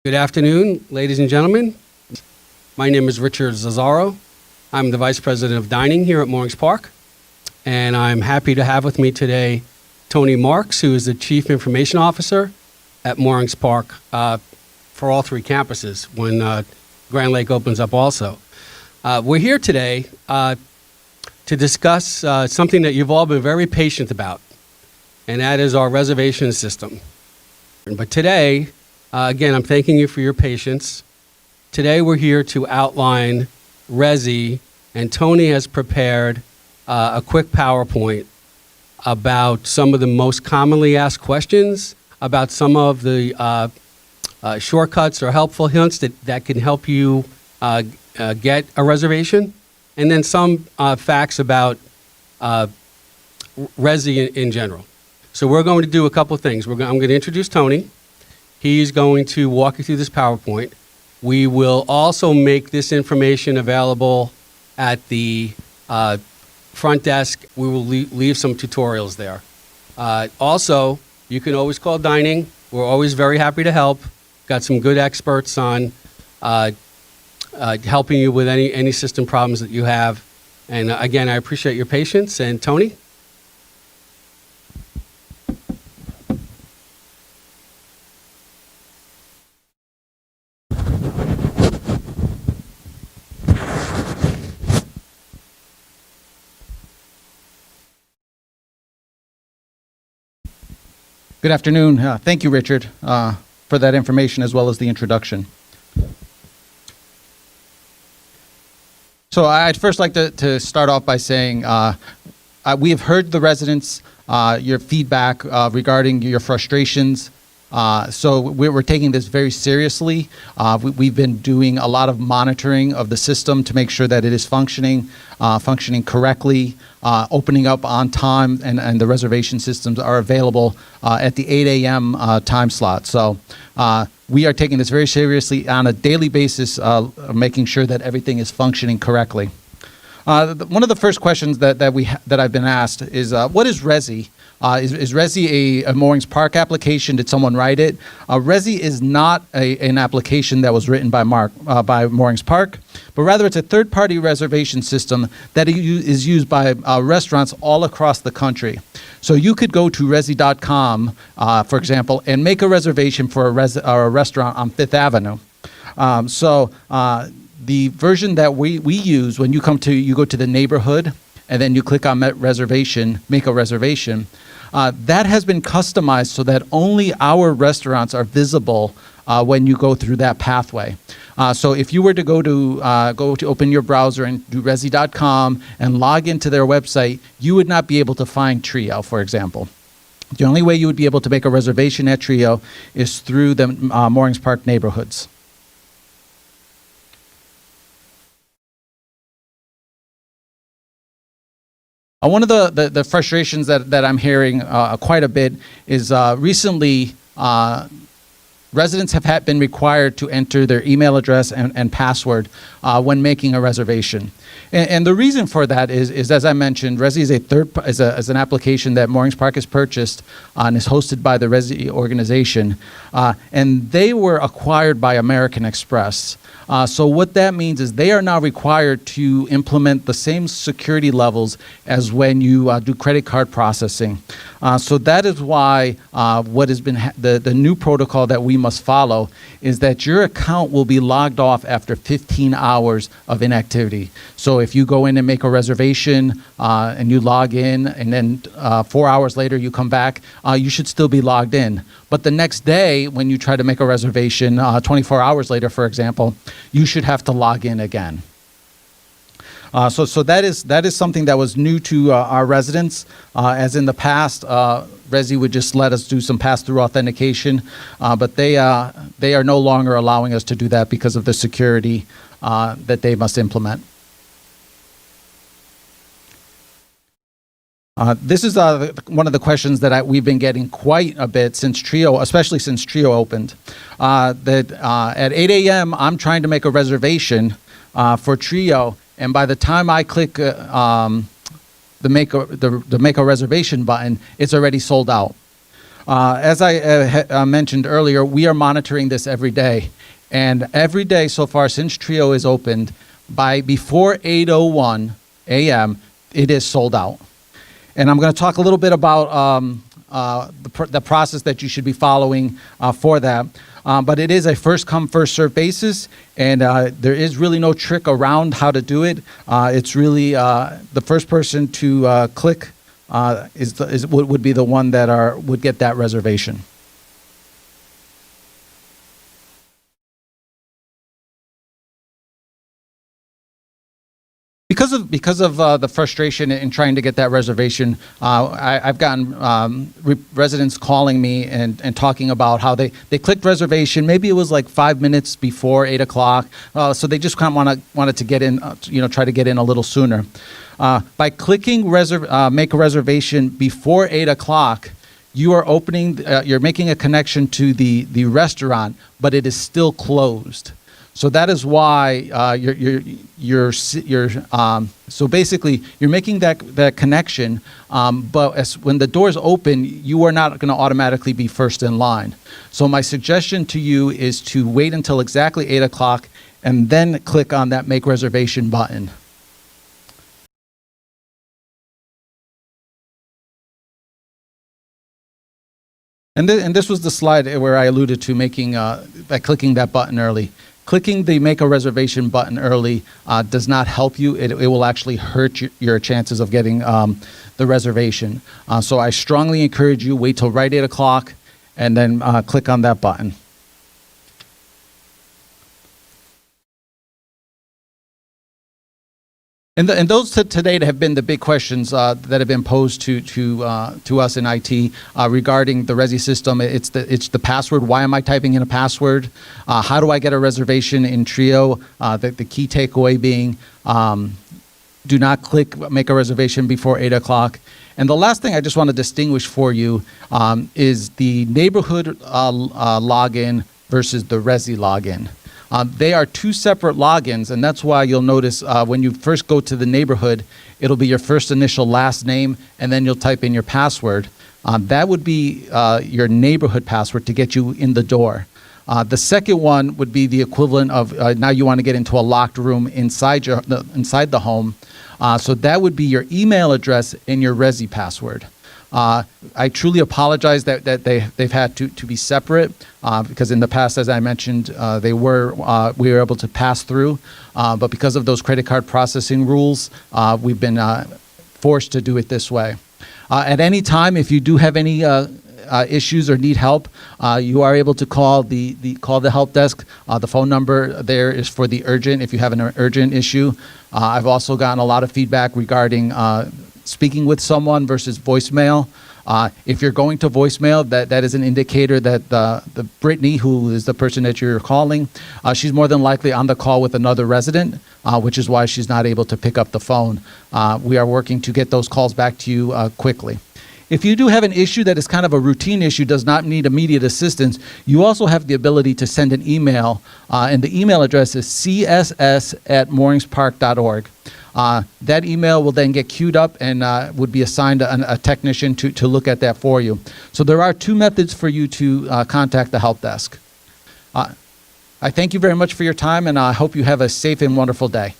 Good afternoon, ladies and gentlemen. My name is Richard Zazzaro. I'm the Vice President of Dining here at Moorings Park, and I'm happy to have with me today Tony Marks, who is the Chief Information Officer at Moorings Park for all three campuses when Grand Lake opens up also. We're here today to discuss something that you've all been very patient about, and that is our reservation system. But today, again, I'm thanking you for your patience. Today we're here to outline RESY, and Tony has prepared a quick PowerPoint about some of the most commonly asked questions, about some of the shortcuts or helpful hints that can help you get a reservation, and then some facts about RESY in general. So we're going to do a couple of things. I'm going to introduce Tony. He's going to walk you through this PowerPoint. We will also make this information available at the front desk. We will leave some tutorials there. Also, you can always call dining. We're always very happy to help. Got some good experts on helping you with any system problems that you have. And again, I appreciate your patience. And Tony? Good afternoon. Thank you, Richard, for that information as well as the introduction. So I'd first like to start off by saying we have heard the residents, your feedback regarding your frustrations. So we're taking this very seriously. We've been doing a lot of monitoring of the system to make sure that it is functioning correctly, opening up on time, and the reservation systems are available at the 8 a.m. Time slot. So we are taking this very seriously on a daily basis, making sure that everything is functioning correctly. One of the first questions that I've been asked is, what is RESY? Is RESY a Moorings Park application? Did someone write it? RESY is not an application that was written by Moorings Park, but rather it's a third-party reservation system that is used by restaurants all across the country. So you could go to RESY.com, for example, and make a reservation for a restaurant on Fifth Avenue. The version that we use, when you go to the neighborhood and then you click on make a reservation, that has been customized so that only our restaurants are visible when you go through that pathway. So if you were to go to open your browser and do RESY.com and log into their website, you would not be able to find Trio, for example. The only way you would be able to make a reservation at Trio is through the Moorings Park neighborhoods. One of the frustrations that I'm hearing quite a bit is recently residents have been required to enter their email address and password when making a reservation. And the reason for that is as I mentioned, RESY is an application that Moorings Park has purchased and is hosted by the RESY organization. And they were acquired by American Express. So what that means is they are now required to implement the same security levels as when you do credit card processing. So that is why what has been the new protocol that we must follow is that your account will be logged off after 15 hours of inactivity. So if you go in and make a reservation and you log in and then 4 hours later you come back, you should still be logged in. But the next day when you try to make a reservation, 24 hours later, for example, you should have to log in again. So that is something that was new to our residents. As in the past, RESY would just let us do some pass-through authentication, but they are no longer allowing us to do that because of the security that they must implement. This is one of the questions that we've been getting quite a bit since Trio, especially since Trio opened. That at 8 a.m. I'm trying to make a reservation for Trio, and by the time I click the make a reservation button, it's already sold out. As I mentioned earlier, we are monitoring this every day. And every day so far since Trio is opened, before 8:01 a.m., it is sold out. And I'm going to talk a little bit about the process that you should be following for that. But it is a first-come, first-served basis, and there is really no trick around how to do it. It's really the first person to click would be the one that would get that reservation. Because of the frustration in trying to get that reservation, I've gotten residents calling me and talking about how they clicked reservation. Maybe it was like 5 minutes before 8 o'clock, so they just kind of wanted to get in, try to get in a little sooner. By clicking make a reservation before 8 o'clock, you are you're making a connection to the restaurant, but it is still closed. So that is why so basically you're making that connection, but when the doors open, you are not going to automatically be first in line. So my suggestion to you is to wait until exactly 8 o'clock and then click on that make reservation button. And this was the slide where I alluded to making by clicking that button early. Clicking the make a reservation button early does not help you. It will actually hurt your chances of getting the reservation. So I strongly encourage you, wait till right 8 o'clock and then click on that button. And those today have been the big questions that have been posed to us in IT regarding the RESY system. It's the password. Why am I typing in a password? How do I get a reservation in Trio? The key takeaway being, do not make a reservation before 8 o'clock. And the last thing I just want to distinguish for you is the neighborhood login versus the RESY login. They are two separate logins, and that's why you'll notice when you first go to the neighborhood, it'll be your first initial last name, and then you'll type in your password. That would be your neighborhood password to get you in the door. The second one would be the equivalent of now you want to get into a locked room inside the home. So that would be your email address and your RESY password. I truly apologize that they've had to be separate because in the past, as I mentioned, we were able to pass through, but because of those credit card processing rules, we've been forced to do it this way. At any time, if you do have any issues or need help, you are able to call the help desk. The phone number there is for the urgent if you have an urgent issue. I've also gotten a lot of feedback regarding speaking with someone versus voicemail. If you're going to voicemail, that is an indicator that the Brittany, who is the person that you're calling, she's more than likely on the call with another resident, which is why she's not able to pick up the phone. We are working to get those calls back to you quickly. If you do have an issue that is kind of a routine issue, does not need immediate assistance, you also have the ability to send an email, and the email address is css@moringspark.org. That email will then get queued up and would be assigned a technician to look at that for you. So there are two methods for you to contact the help desk. I thank you very much for your time, and I hope you have a safe and wonderful day.